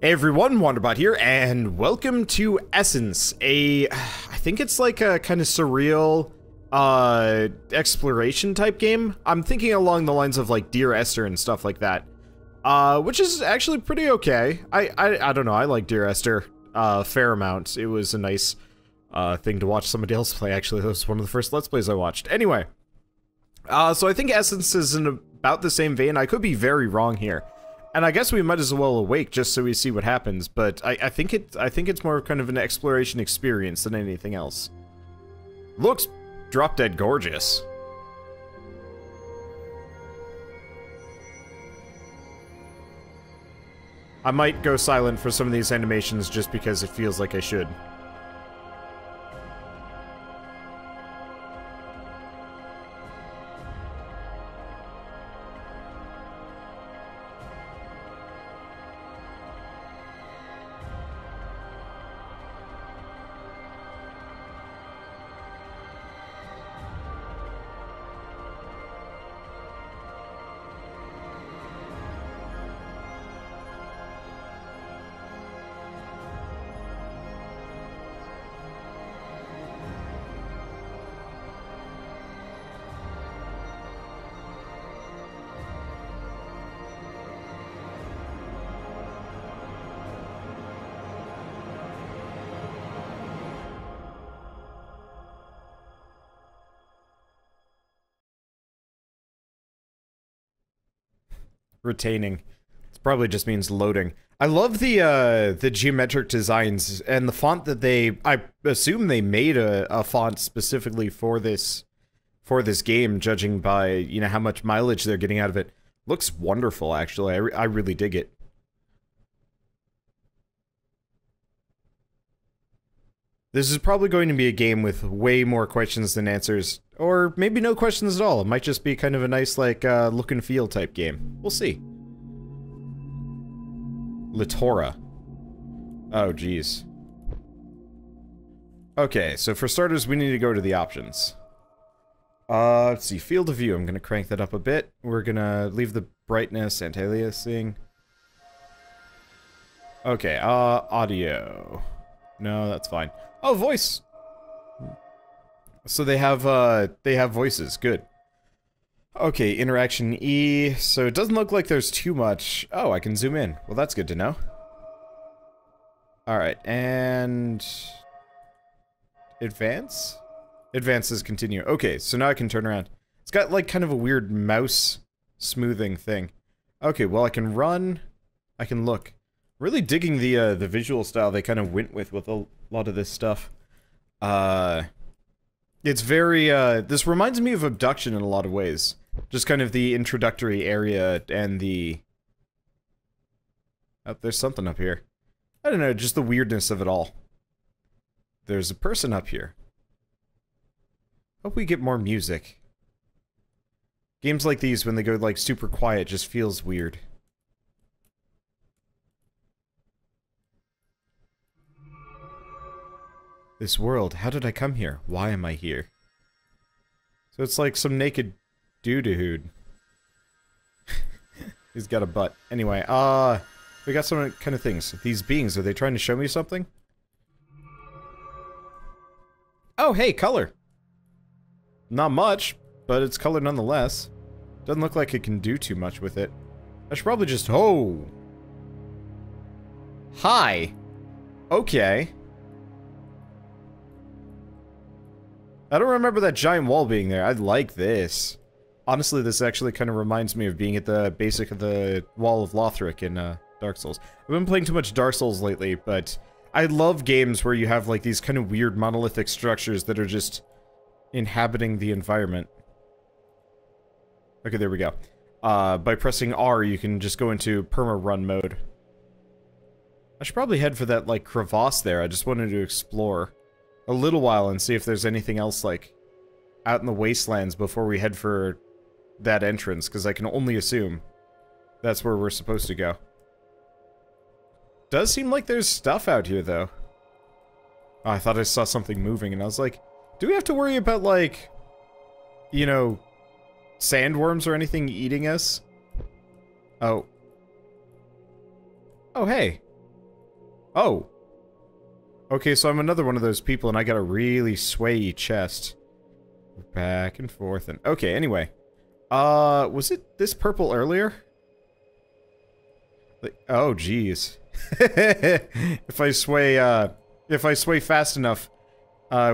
Hey everyone, Wanderbot here, and welcome to Essence, I think it's like a kind of surreal, exploration type game. I'm thinking along the lines of like Dear Esther and stuff like that, which is actually pretty okay. I don't know, I like Dear Esther, fair amount. It was a nice, thing to watch somebody else play, actually. That was one of the first Let's Plays I watched. Anyway, so I think Essence is in about the same vein. I could be very wrong here. And I guess we might as well awake just so we see what happens, but I think it's more kind of an exploration experience than anything else. Looks drop dead gorgeous. I might go silent for some of these animations just because it feels like I should. Retaining. It probably just means loading. I love the geometric designs and the font that I assume they made a font specifically for this game, judging by, you know, how much mileage they're getting out of it. Looks wonderful, actually. I really dig it. This is probably going to be a game with way more questions than answers, or maybe no questions at all. It might just be kind of a nice, like, look and feel type game. We'll see. Littora. Oh, geez. Okay, so for starters, we need to go to the options. Let's see, field of view. I'm gonna crank that up a bit. We're gonna leave the brightness, anti-aliasing. Okay, audio. No, that's fine. Oh, voice! So they have voices. Good. Okay, interaction E. So it doesn't look like there's too much. Oh, I can zoom in. Well, that's good to know. Alright, and... advance? Advance is continue. Okay, so now I can turn around. It's got, like, kind of a weird mouse smoothing thing. Okay, well, I can run. I can look. Really digging the visual style they kind of went with a lot of this stuff. It's very, this reminds me of Abduction in a lot of ways. Just kind of the introductory area and the... Oh, there's something up here. I don't know, just the weirdness of it all. There's a person up here. Hope we get more music. Games like these, when they go, like, super quiet, just feels weird. This world, how did I come here? Why am I here? So it's like some naked dude. He's got a butt. Anyway, we got some kind of things. These beings, are they trying to show me something? Oh, hey, color! Not much, but it's color nonetheless. Doesn't look like it can do too much with it. I should probably just... Oh! Hi! Okay. I don't remember that giant wall being there. I like this. Honestly, this actually kind of reminds me of being at the basic of the Wall of Lothric in Dark Souls. I've been playing too much Dark Souls lately, but I love games where you have like these kind of weird monolithic structures that are just inhabiting the environment. Okay, there we go. By pressing R, you can just go into perma-run mode. I should probably head for that, like, crevasse there. I just wanted to explore a little while and see if there's anything else, like, out in the wastelands before we head for that entrance, because I can only assume that's where we're supposed to go. Does seem like there's stuff out here, though. Oh, I thought I saw something moving, and I was like, do we have to worry about, like, you know, sandworms or anything eating us? Oh. Oh, hey. Oh! Okay, so I'm another one of those people and I got a really swayy chest. Back and forth and... Okay, anyway. Was it this purple earlier? Like, oh, jeez. If I sway fast enough,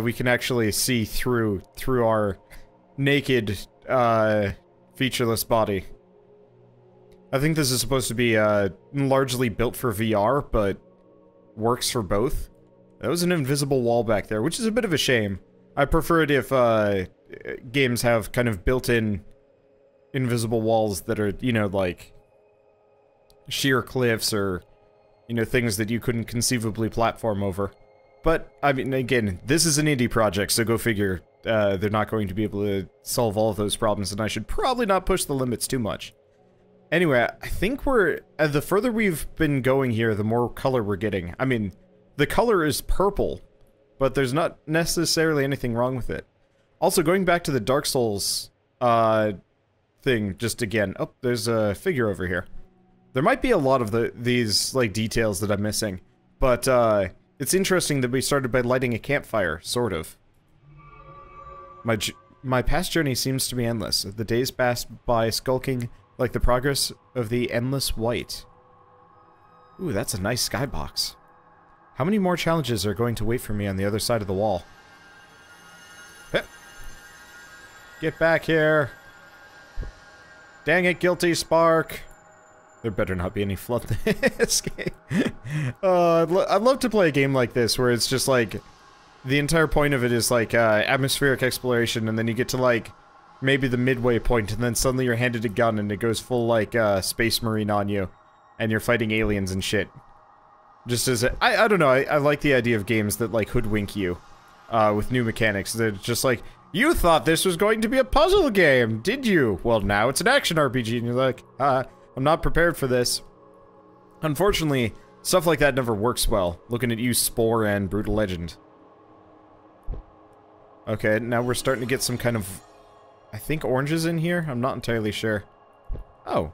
we can actually see through our naked, featureless body. I think this is supposed to be, largely built for VR, but works for both. That was an invisible wall back there, which is a bit of a shame. I prefer it if, games have kind of built-in invisible walls that are, you know, like, sheer cliffs or, you know, things that you couldn't conceivably platform over. But, I mean, again, this is an indie project, so go figure, they're not going to be able to solve all of those problems, and I should probably not push the limits too much. Anyway, I think we're... the further we've been going here, the more color we're getting. I mean, the color is purple, but there's not necessarily anything wrong with it. Also, going back to the Dark Souls, thing, just again... Oh, there's a figure over here. There might be a lot of these, like, details that I'm missing, but, it's interesting that we started by lighting a campfire, sort of. My past journey seems to be endless. The days passed by skulking like the progress of the endless white. Ooh, that's a nice skybox. How many more challenges are going to wait for me on the other side of the wall? Heh. Get back here! Dang it, guilty spark! There better not be any flood in this game. I'd love to play a game like this, where it's just like... The entire point of it is like, atmospheric exploration, and then you get to like... maybe the midway point, and then suddenly you're handed a gun and it goes full, like, Space Marine on you. And you're fighting aliens and shit. Just as I don't know, I like the idea of games that, like, hoodwink you. With new mechanics. They're just like, you thought this was going to be a puzzle game, did you? Well, now it's an action RPG, and you're like, I'm not prepared for this. Unfortunately, stuff like that never works well. Looking at you, Spore and Brutal Legend. Okay, now we're starting to get some kind of... I think oranges in here? I'm not entirely sure. Oh.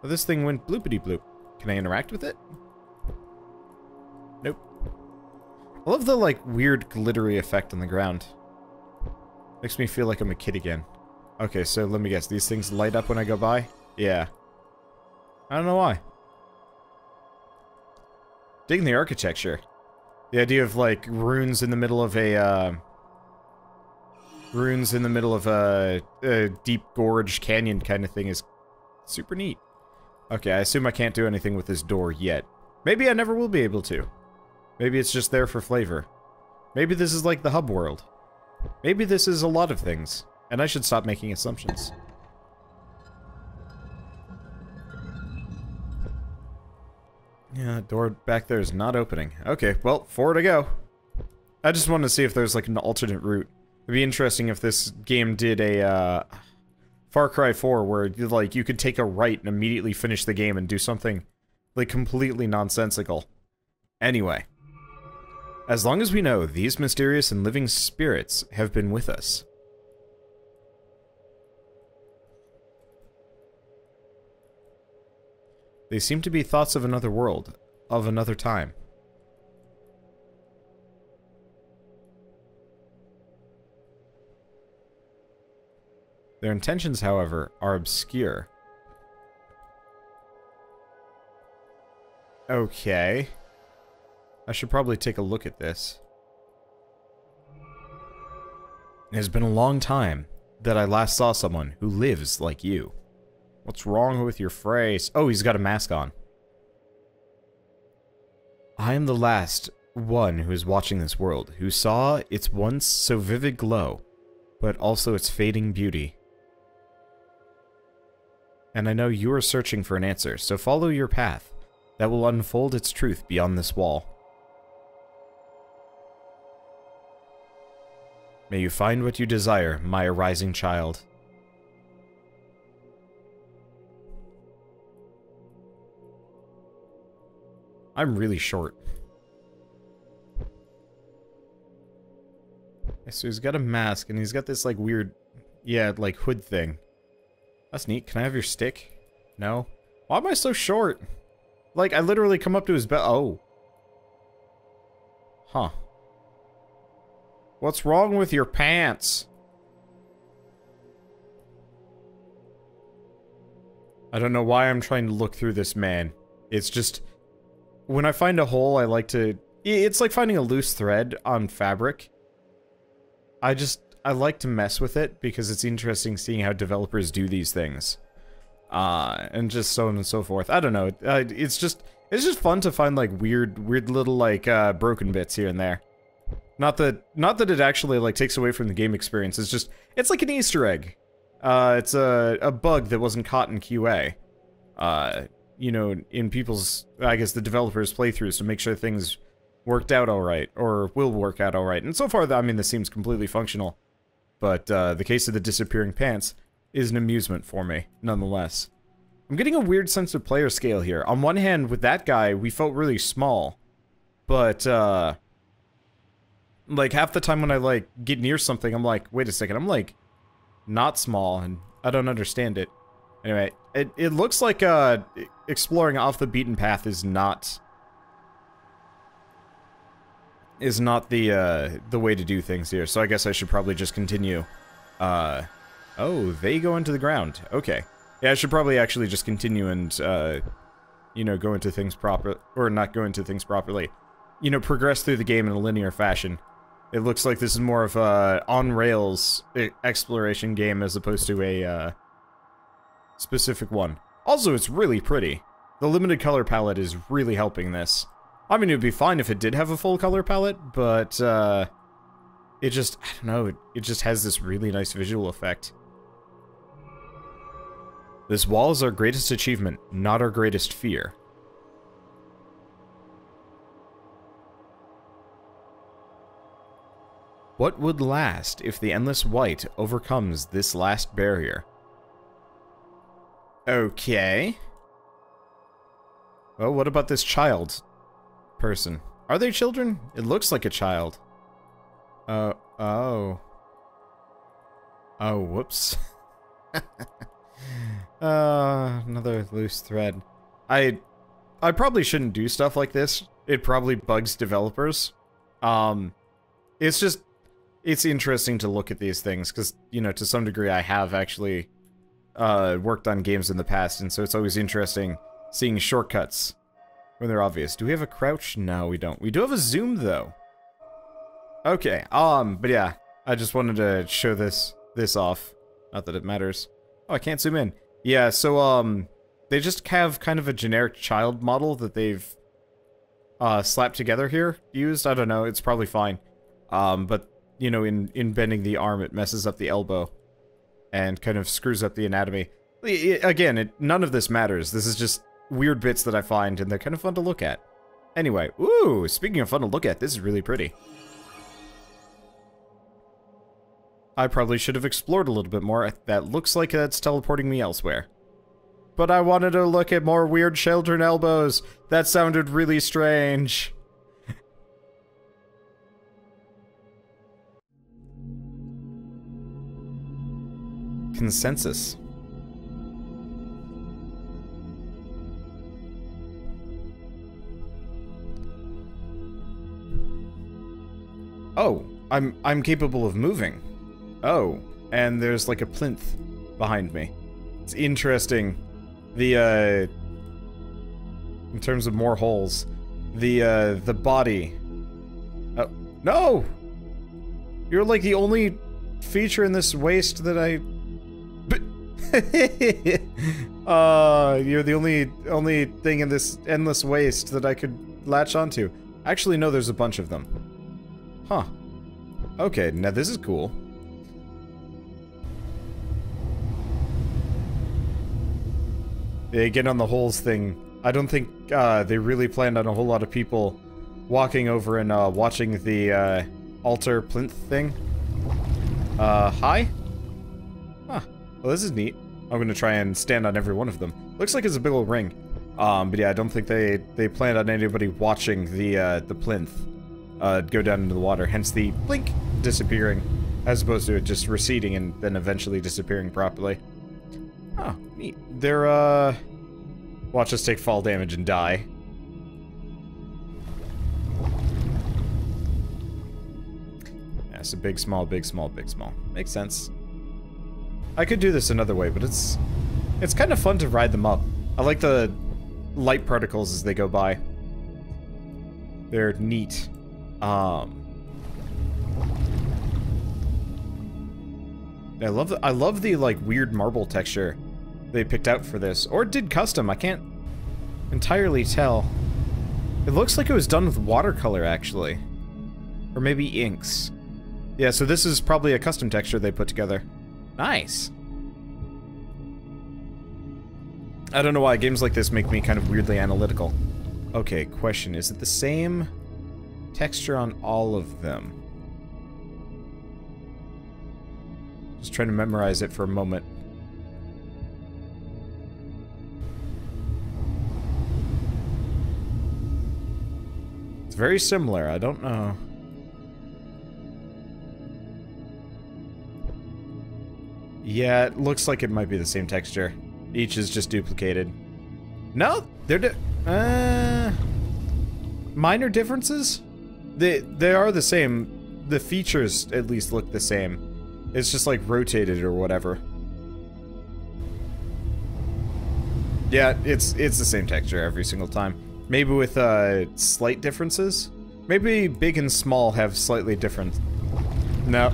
Well, this thing went bloopity bloop. Can I interact with it? Nope. I love the, like, weird glittery effect on the ground. Makes me feel like I'm a kid again. Okay, so let me guess. These things light up when I go by? Yeah. I don't know why. Digging the architecture. The idea of, like, runes in the middle of a, runes in the middle of a deep gorge canyon kind of thing is super neat. Okay, I assume I can't do anything with this door yet. Maybe I never will be able to. Maybe it's just there for flavor. Maybe this is like the hub world. Maybe this is a lot of things, and I should stop making assumptions. Yeah, door back there is not opening. Okay, well, forward I go. I just wanted to see if there's like an alternate route. It'd be interesting if this game did a, Far Cry 4 where, like, you could take a right and immediately finish the game and do something, like, completely nonsensical. Anyway. As long as we know these mysterious and living spirits have been with us. They seem to be thoughts of another world, of another time. Their intentions, however, are obscure. Okay. I should probably take a look at this. It has been a long time that I last saw someone who lives like you. What's wrong with your face? Oh, he's got a mask on. I am the last one who is watching this world, who saw its once so vivid glow, but also its fading beauty. And I know you are searching for an answer, so follow your path. That will unfold its truth beyond this wall. May you find what you desire, my arising child. I'm really short. So he's got a mask, and he's got this, like, weird, yeah, like, hood thing. That's neat. Can I have your stick? No? Why am I so short? Like, I literally come up to his belt. Oh. Huh. What's wrong with your pants? I don't know why I'm trying to look through this man. It's just... when I find a hole, I like to... it's like finding a loose thread on fabric. I like to mess with it because it's interesting seeing how developers do these things. And just so on and so forth. I don't know. It's just fun to find like weird little like broken bits here and there. Not that it actually like takes away from the game experience. It's like an Easter egg. It's a bug that wasn't caught in QA. You know, in people's, I guess the developers' playthroughs to make sure things worked out alright, or will work out alright. And so far, I mean, this seems completely functional. But, the case of the disappearing pants is an amusement for me, nonetheless. I'm getting a weird sense of player scale here. On one hand, with that guy, we felt really small. But, like, half the time when I, like, get near something, I'm like, wait a second, I'm, like, not small, and I don't understand it. Anyway, it looks like, exploring off the beaten path is not the way to do things here, so I guess I should probably just continue. Oh, they go into the ground. Okay. Yeah, I should probably actually just continue and, you know, go into things or not go into things properly. You know, progress through the game in a linear fashion. It looks like this is more of a on-rails exploration game as opposed to a, specific one. Also, it's really pretty. The limited color palette is really helping this. I mean, it would be fine if it did have a full color palette, but, it just, I don't know, it just has this really nice visual effect. This wall is our greatest achievement, not our greatest fear. What would last if the endless white overcomes this last barrier? Okay. Well, what about this child person? Are they children? It looks like a child. Oh. Oh, whoops. Another loose thread. I probably shouldn't do stuff like this. It probably bugs developers. It's just, it's interesting to look at these things, because, you know, to some degree I have actually, worked on games in the past, and so it's always interesting seeing shortcuts when they're obvious. Do we have a crouch? No, we don't. We do have a zoom, though. Okay, but yeah, I just wanted to show this off. Not that it matters. Oh, I can't zoom in. Yeah, so, they just have kind of a generic child model that they've, slapped together here, used. I don't know, it's probably fine. But, you know, in bending the arm, it messes up the elbow. And kind of screws up the anatomy. Again, none of this matters. This is just weird bits that I find, and they're kind of fun to look at. Anyway, ooh, speaking of fun to look at, this is really pretty. I probably should have explored a little bit more. That looks like it's teleporting me elsewhere. But I wanted to look at more weird children elbows. That sounded really strange. Consensus. Oh, I'm capable of moving. Oh, and there's like a plinth behind me. It's interesting. The in terms of more holes, the body. Oh, no! You're like the only feature in this waste that I you're the only thing in this endless waste that I could latch onto. Actually, no, there's a bunch of them. Huh. Okay, now this is cool. Again, on the holes thing, I don't think they really planned on a whole lot of people walking over and watching the altar plinth thing. Hi? Huh. Well, this is neat. I'm gonna try and stand on every one of them. Looks like it's a big old ring. But yeah, I don't think they planned on anybody watching the plinth go down into the water, hence the blink disappearing, as opposed to it just receding and then eventually disappearing properly. Oh, neat. They're, watch us take fall damage and die. so big, small, big, small, big, small. Makes sense. I could do this another way, but it's kind of fun to ride them up. I like the light particles as they go by. They're neat. I love the like weird marble texture they picked out for this, or did custom. I can't entirely tell. It looks like it was done with watercolor actually, or maybe inks. Yeah, so this is probably a custom texture they put together. Nice. I don't know why games like this make me kind of weirdly analytical. Okay, question, is it the same texture on all of them? Just trying to memorize it for a moment. It's very similar, I don't know. Yeah, it looks like it might be the same texture. Each is just duplicated. No, they're minor differences? They are the same. The features at least look the same. It's just like rotated or whatever. Yeah, it's the same texture every single time. Maybe with slight differences? Maybe big and small have slightly different. No,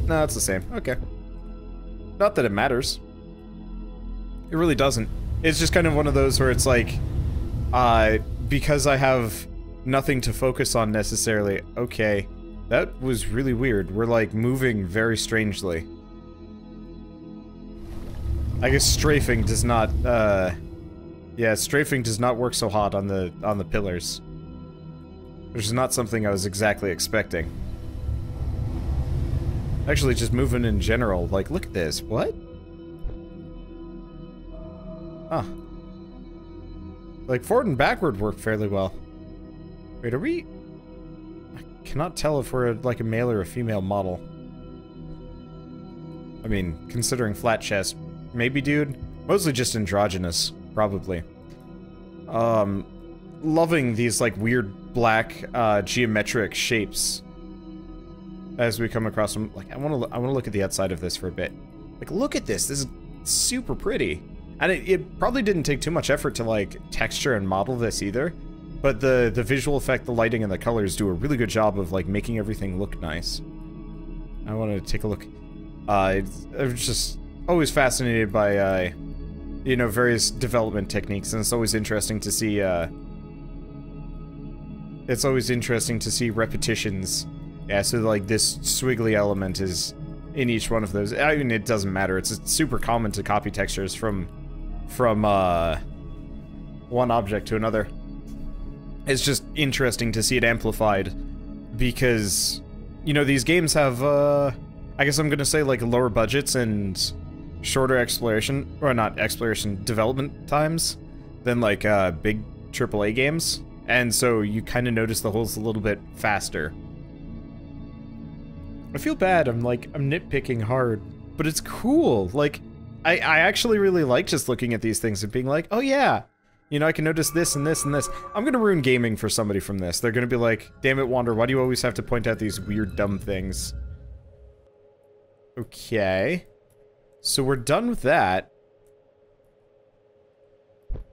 it's the same. Okay. Not that it matters. It really doesn't. It's just kind of one of those where it's like, because I have nothing to focus on necessarily. Okay, that was really weird. We're like moving very strangely. I guess strafing does not, yeah, strafing does not work so hot on the pillars. Which is not something I was exactly expecting. Actually, just moving in general, like, look at this. What? Huh. Like, forward and backward work fairly well. Wait, are we... I cannot tell if we're, like, a male or a female model. I mean, considering flat chest, maybe, dude? Mostly just androgynous, probably. Loving these, like, weird black, geometric shapes as we come across them. Like, I wanna look at the outside of this for a bit. Like, look at this. This is super pretty. And it probably didn't take too much effort to, like, texture and model this either. But the visual effect, the lighting, and the colors do a really good job of, like, making everything look nice. I want to take a look. I'm just always fascinated by, you know, various development techniques, and it's always interesting to see, repetitions. Yeah, so, like, this swiggly element is in each one of those. I mean, it doesn't matter. It's super common to copy textures from one object to another. It's just interesting to see it amplified because, you know, these games have, I guess I'm gonna say, like, lower budgets and shorter exploration, or not exploration, development times than, like, big AAA games. And so you kind of notice the holes a little bit faster. I feel bad, I'm nitpicking hard, but it's cool. Like, I actually really like just looking at these things and being like, oh yeah, you know, I can notice this and this and this. I'm gonna ruin gaming for somebody from this. They're gonna be like, damn it, Wander, why do you always have to point out these weird, dumb things? Okay. So we're done with that.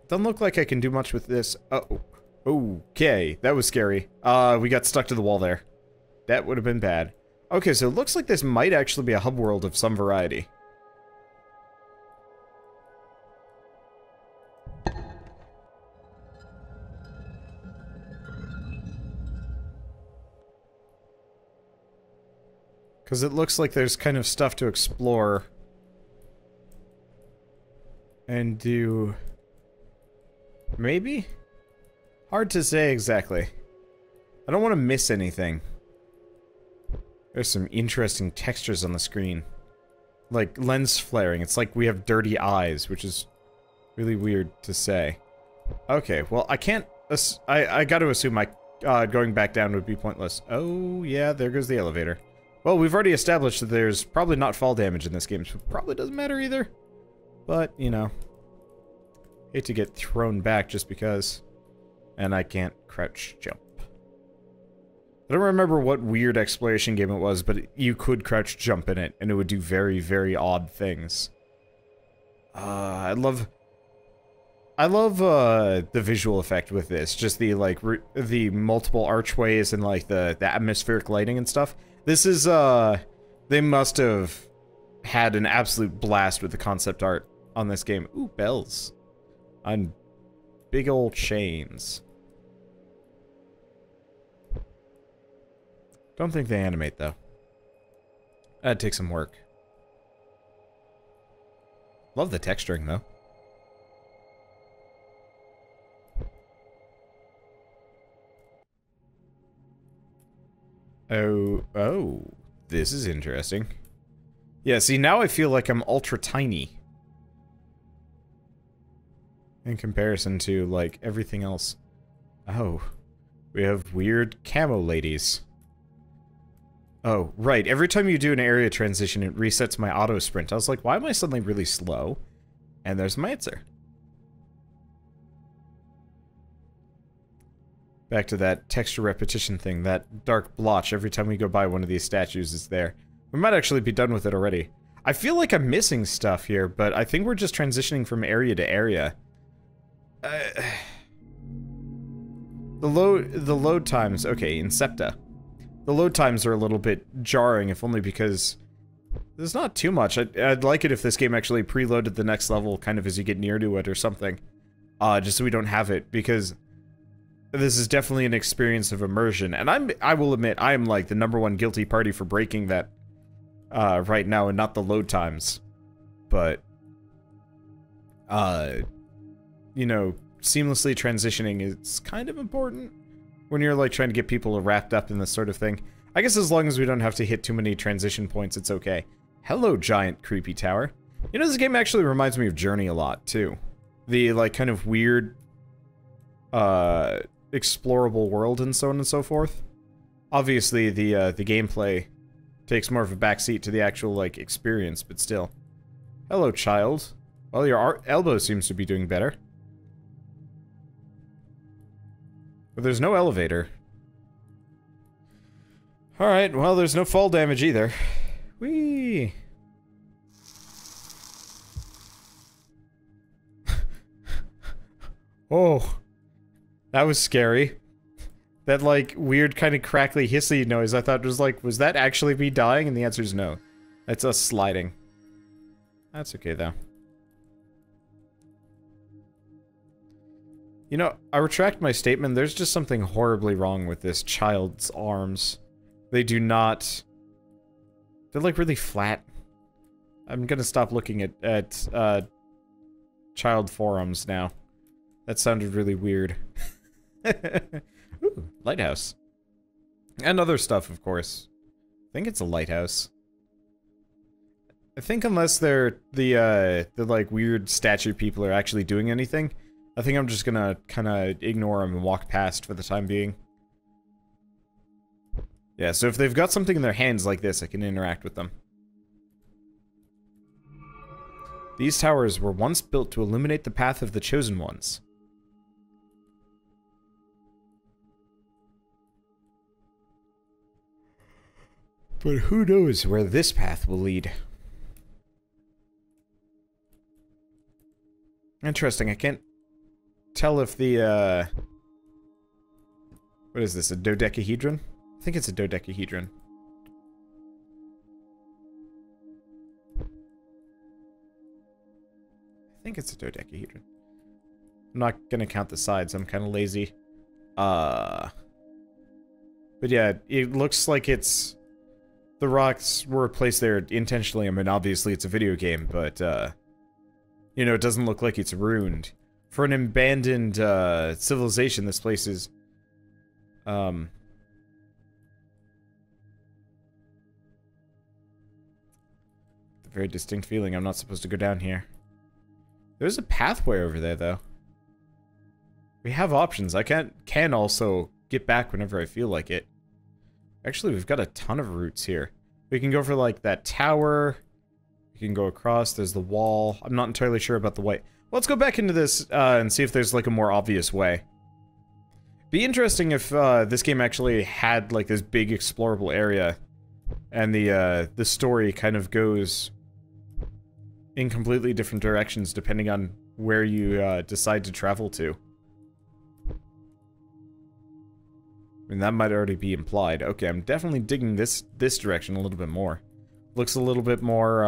Doesn't look like I can do much with this. Oh, okay, that was scary. We got stuck to the wall there. That would have been bad. Okay, so it looks like this might actually be a hub world of some variety. Because it looks like there's kind of stuff to explore. And do... maybe? Hard to say exactly. I don't want to miss anything. There's some interesting textures on the screen. Like lens flaring. It's like we have dirty eyes, which is really weird to say. Okay, well, I can't... I gotta assume my going back down would be pointless. Oh, yeah, there goes the elevator. Well, we've already established that there's probably not fall damage in this game, so it probably doesn't matter either. But, you know. Hate to get thrown back just because. And I can't crouch jump. I don't remember what weird exploration game it was, but you could crouch jump in it, and it would do very, very odd things. I love the visual effect with this. Just the, like, the multiple archways and, like, the atmospheric lighting and stuff. This is, they must have had an absolute blast with the concept art on this game. Ooh, bells. On big old chains. Don't think they animate, though. That'd take some work. Love the texturing, though. Oh, this is interesting. Yeah, see, now I feel like I'm ultra tiny. In comparison to, like, everything else. Oh, we have weird camo ladies. Oh, right, every time you do an area transition, it resets my auto sprint. I was like, why am I suddenly really slow? And there's my answer. Back to that texture repetition thing, that dark blotch every time we go by one of these statues is there. We might actually be done with it already. I feel like I'm missing stuff here, but I think we're just transitioning from area to area. The load times, okay, in Septa. The load times are a little bit jarring, if only because there's not too much. I'd like it if this game actually preloaded the next level kind of as you get near to it or something. Just so we don't have it, because this is definitely an experience of immersion, and I will admit, I am like the #1 guilty party for breaking that right now, and not the load times. But, you know, seamlessly transitioning is kind of important when you're like trying to get people wrapped up in this sort of thing. I guess as long as we don't have to hit too many transition points, it's okay. Hello, giant creepy tower. You know, this game actually reminds me of Journey a lot, too. The, like, kind of weird, explorable world and so on and so forth. Obviously, the gameplay takes more of a backseat to the actual, like, experience, but still. Hello, child. Well, your elbow seems to be doing better. But there's no elevator. Alright, well, there's no fall damage either. Whee! Oh. That was scary. That, like, weird kind of crackly hissy noise I thought was like, was that actually me dying? And the answer is no. That's us sliding. That's okay, though. You know, I retract my statement. There's just something horribly wrong with this child's arms. They do not... They're, like, really flat. I'm gonna stop looking at child forums now. That sounded really weird. Ooh, lighthouse. And other stuff, of course. I think it's a lighthouse. I think unless they're the like, weird statue people are actually doing anything, I think I'm just gonna kinda ignore them and walk past for the time being. Yeah, so if they've got something in their hands like this, I can interact with them. These towers were once built to illuminate the path of the chosen ones. But who knows where this path will lead? Interesting, I can't tell if the, what is this, a dodecahedron? I think it's a dodecahedron. I think it's a dodecahedron. I'm not gonna count the sides, I'm kinda lazy. But yeah, it looks like it's... The rocks were placed there intentionally. I mean, obviously it's a video game, but, you know, it doesn't look like it's ruined. For an abandoned, civilization, this place is, a very distinct feeling. I'm not supposed to go down here. There's a pathway over there, though. We have options. I can also get back whenever I feel like it. Actually, we've got a ton of routes here. We can go for, like, that tower. We can go across. There's the wall. I'm not entirely sure about the way. Let's go back into this, and see if there's, like, a more obvious way. Be interesting if this game actually had like this big explorable area, and the story kind of goes in completely different directions depending on where you decide to travel to. I mean, that might already be implied. Okay, I'm definitely digging this direction a little bit more. Looks a little bit more,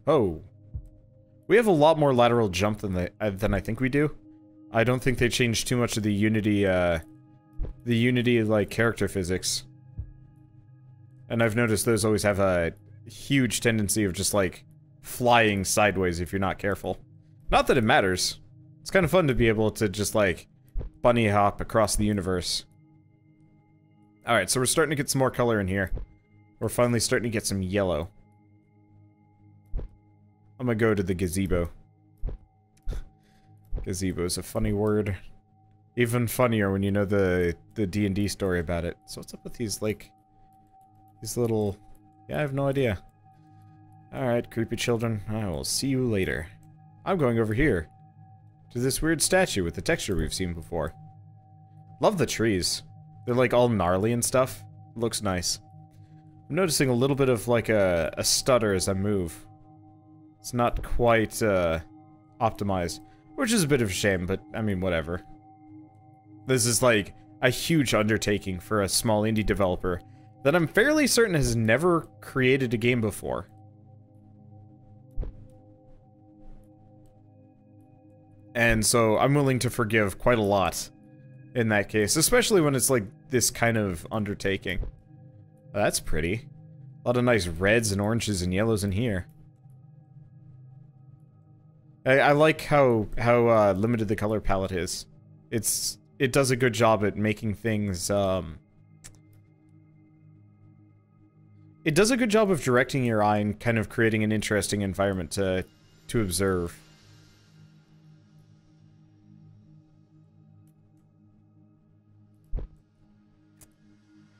Oh. We have a lot more lateral jump than I think we do. I don't think they changed too much of the Unity, like, character physics. And I've noticed those always have a huge tendency of just, like, flying sideways if you're not careful. Not that it matters. It's kind of fun to be able to just, like, bunny hop across the universe. Alright, so we're starting to get some more color in here. We're finally starting to get some yellow. I'm gonna go to the gazebo. Gazebo's a funny word. Even funnier when you know the D&D story about it. So what's up with these, like... these little... yeah, I have no idea. Alright, creepy children. I will see you later. I'm going over here. To this weird statue with the texture we've seen before. Love the trees. They're like all gnarly and stuff. Looks nice. I'm noticing a little bit of like a stutter as I move. It's not quite optimized. Which is a bit of a shame, but I mean, whatever. This is like a huge undertaking for a small indie developer that I'm fairly certain has never created a game before. And so I'm willing to forgive quite a lot in that case, especially when it's like this kind of undertaking. Oh, that's pretty. A lot of nice reds and oranges and yellows in here. I like how limited the color palette is. It does a good job at making things, it does a good job of directing your eye and kind of creating an interesting environment to observe.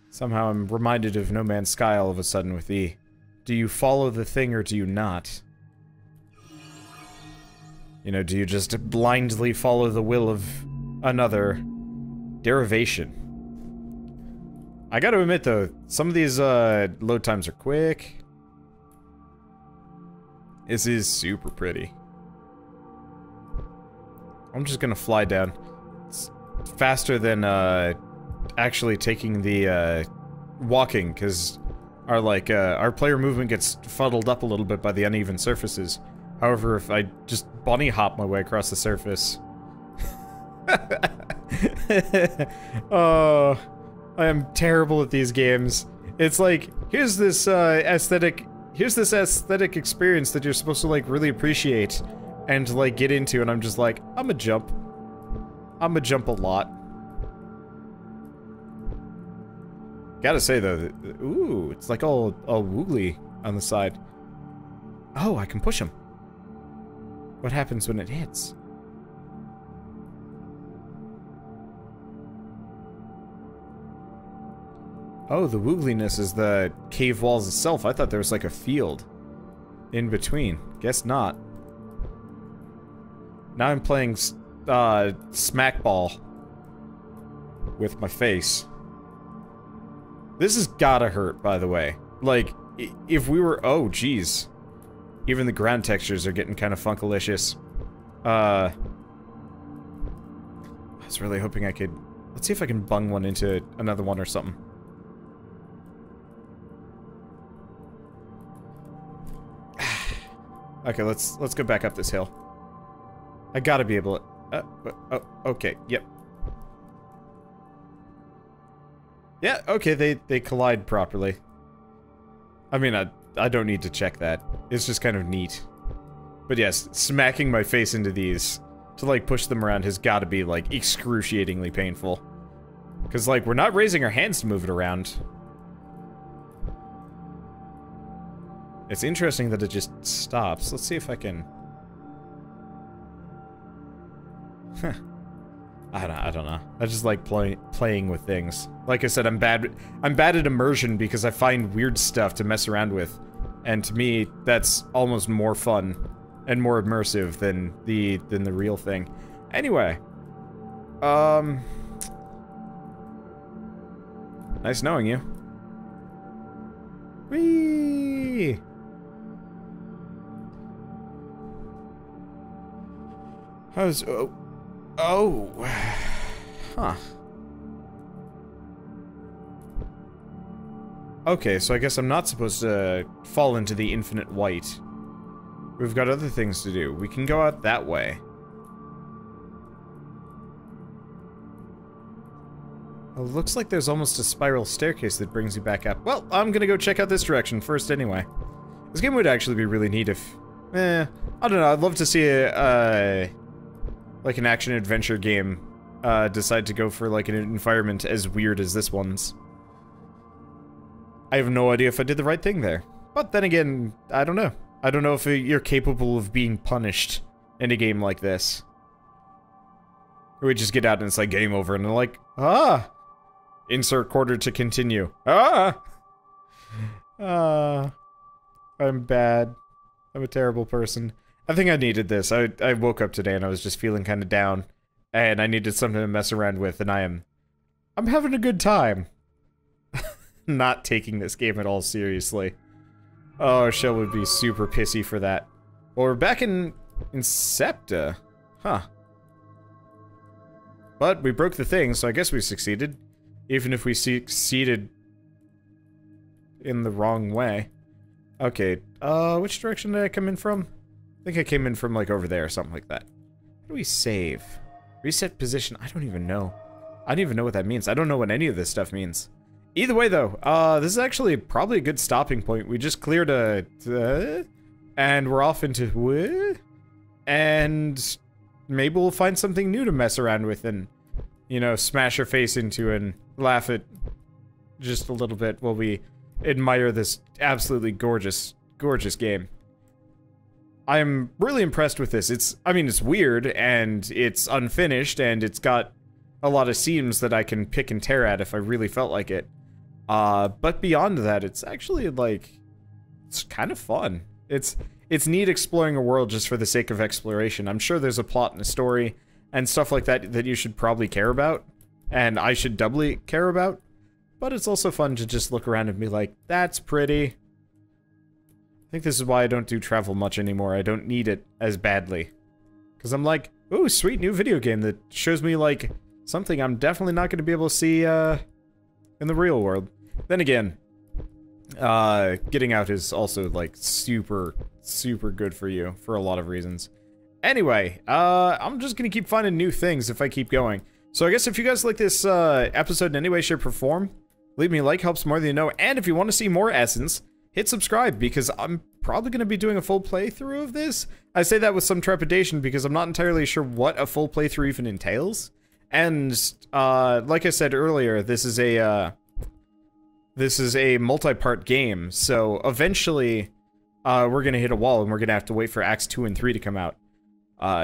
Somehow I'm reminded of No Man's Sky all of a sudden with the, do you follow the thing or do you not? You know, do you just blindly follow the will of another? Derivation. I gotta admit though, some of these load times are quick. This is super pretty. I'm just gonna fly down. It's faster than actually taking the walking, because our player movement gets fuddled up a little bit by the uneven surfaces. However, if I just bunny hop my way across the surface... Oh, I am terrible at these games. It's like, here's this aesthetic experience that you're supposed to like really appreciate and like get into, and I'm just like, I'ma jump a lot. Gotta say though, ooh, it's like all woogly on the side. Oh, I can push him. What happens when it hits? Oh, the woogliness is the cave walls itself. I thought there was like a field in between. Guess not. Now I'm playing smackball with my face. This has gotta hurt, by the way. Like, if we were... oh, jeez. Even the ground textures are getting kind of funkalicious. I was really hoping I could... let's see if I can bung one into another one or something. Okay, let's go back up this hill. I gotta be able to... oh, okay, yep. Yeah, okay, they collide properly. I mean, I don't need to check that. It's just kind of neat. But yes, smacking my face into these to, like, push them around has gotta be, like, excruciatingly painful. Because, like, we're not raising our hands to move it around. It's interesting that it just stops. Let's see if I can... Huh. I don't know. I just like playing with things. Like I said, I'm bad at immersion because I find weird stuff to mess around with. And to me, that's almost more fun and more immersive than the real thing. Anyway, Nice knowing you. Whee! How's... Oh. Huh. Okay, so I guess I'm not supposed to fall into the infinite white. We've got other things to do. We can go out that way. It looks like there's almost a spiral staircase that brings you back up. Well, I'm gonna go check out this direction first anyway. This game would actually be really neat if... I don't know, I'd love to see a, like an action-adventure game, decide to go for, like, an environment as weird as this one's. I have no idea if I did the right thing there. But then again, I don't know. I don't know if you're capable of being punished in a game like this. Or we just get out and it's like game over and they're like, ah! Insert quarter to continue. Ah! I'm bad. I'm a terrible person. I think I needed this. I woke up today and I was just feeling kind of down. And I needed something to mess around with and I'm having a good time. Not taking this game at all seriously. Oh, Shell would be super pissy for that. Well, we're back in Septa. Huh. But we broke the thing, so I guess we succeeded. Even if we succeeded in the wrong way. Okay, which direction did I come in from? I think I came in from, like, over there or something like that. How do we save? Reset position? I don't even know. I don't even know what that means. I don't know what any of this stuff means. Either way, though, this is actually probably a good stopping point. We just cleared and we're off into... And maybe we'll find something new to mess around with and, you know, smash our face into and laugh at just a little bit while we admire this absolutely gorgeous, gorgeous game. I'm really impressed with this. I mean, it's weird, and it's unfinished, and it's got a lot of seams that I can pick and tear at if I really felt like it. But beyond that, it's actually, like, it's kind of fun. It's neat exploring a world just for the sake of exploration. I'm sure there's a plot and a story and stuff like that that you should probably care about, and I should doubly care about, but it's also fun to just look around and be like, that's pretty. I think this is why I don't do travel much anymore. I don't need it as badly. Because I'm like, ooh, sweet new video game that shows me, like, something I'm definitely not going to be able to see, in the real world. Then again, getting out is also, like, super, super good for you for a lot of reasons. Anyway, I'm just gonna keep finding new things if I keep going. So I guess if you guys like this, episode in any way, shape, or form, leave me a like, helps more than you know, and if you want to see more Essence, hit subscribe, because I'm probably gonna be doing a full playthrough of this. I say that with some trepidation, because I'm not entirely sure what a full playthrough even entails. And, like I said earlier, this is a multi-part game, so eventually, we're gonna hit a wall and we're gonna have to wait for Acts 2 and 3 to come out.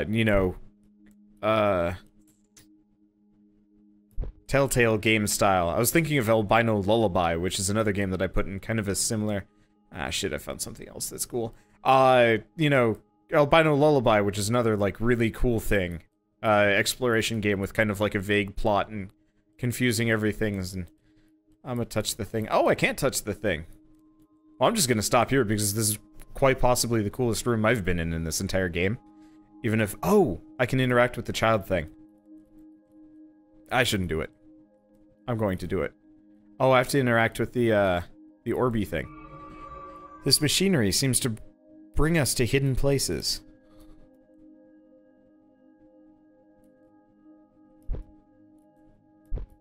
You know, Telltale game style. I was thinking of Albino Lullaby, which is another game that I put in kind of a similar... Ah, shit, I found something else that's cool. You know, Albino Lullaby, which is another, like, really cool thing. Exploration game with kind of like a vague plot and confusing everything, and I'm gonna touch the thing. Oh, I can't touch the thing. Well, I'm just gonna stop here because this is quite possibly the coolest room I've been in this entire game. Even if... Oh! I can interact with the child thing. I shouldn't do it. I'm going to do it. Oh, I have to interact with the Orby thing. This machinery seems to bring us to hidden places.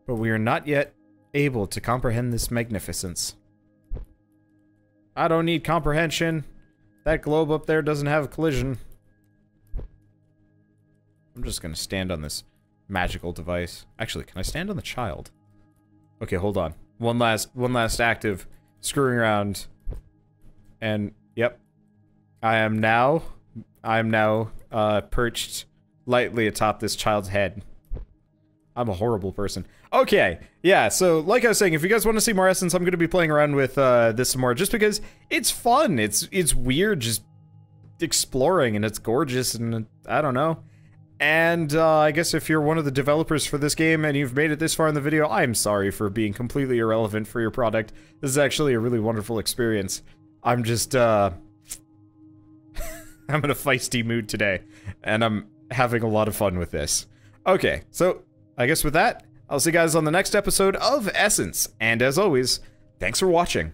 But we are not yet able to comprehend this magnificence. I don't need comprehension. That globe up there doesn't have a collision. I'm just gonna stand on this magical device. Actually, can I stand on the child? Okay, hold on. One last active screwing around. And, yep. I am now perched lightly atop this child's head. I'm a horrible person. Okay, yeah, so like I was saying, if you guys want to see more Essence, I'm going to be playing around with this some more, just because it's fun. It's weird just exploring, and it's gorgeous, and I don't know. And I guess if you're one of the developers for this game and you've made it this far in the video, I'm sorry for being completely irrelevant for your product. This is actually a really wonderful experience. I'm just, I'm in a feisty mood today, and I'm having a lot of fun with this. Okay, so I guess with that, I'll see you guys on the next episode of Essence, and as always, thanks for watching.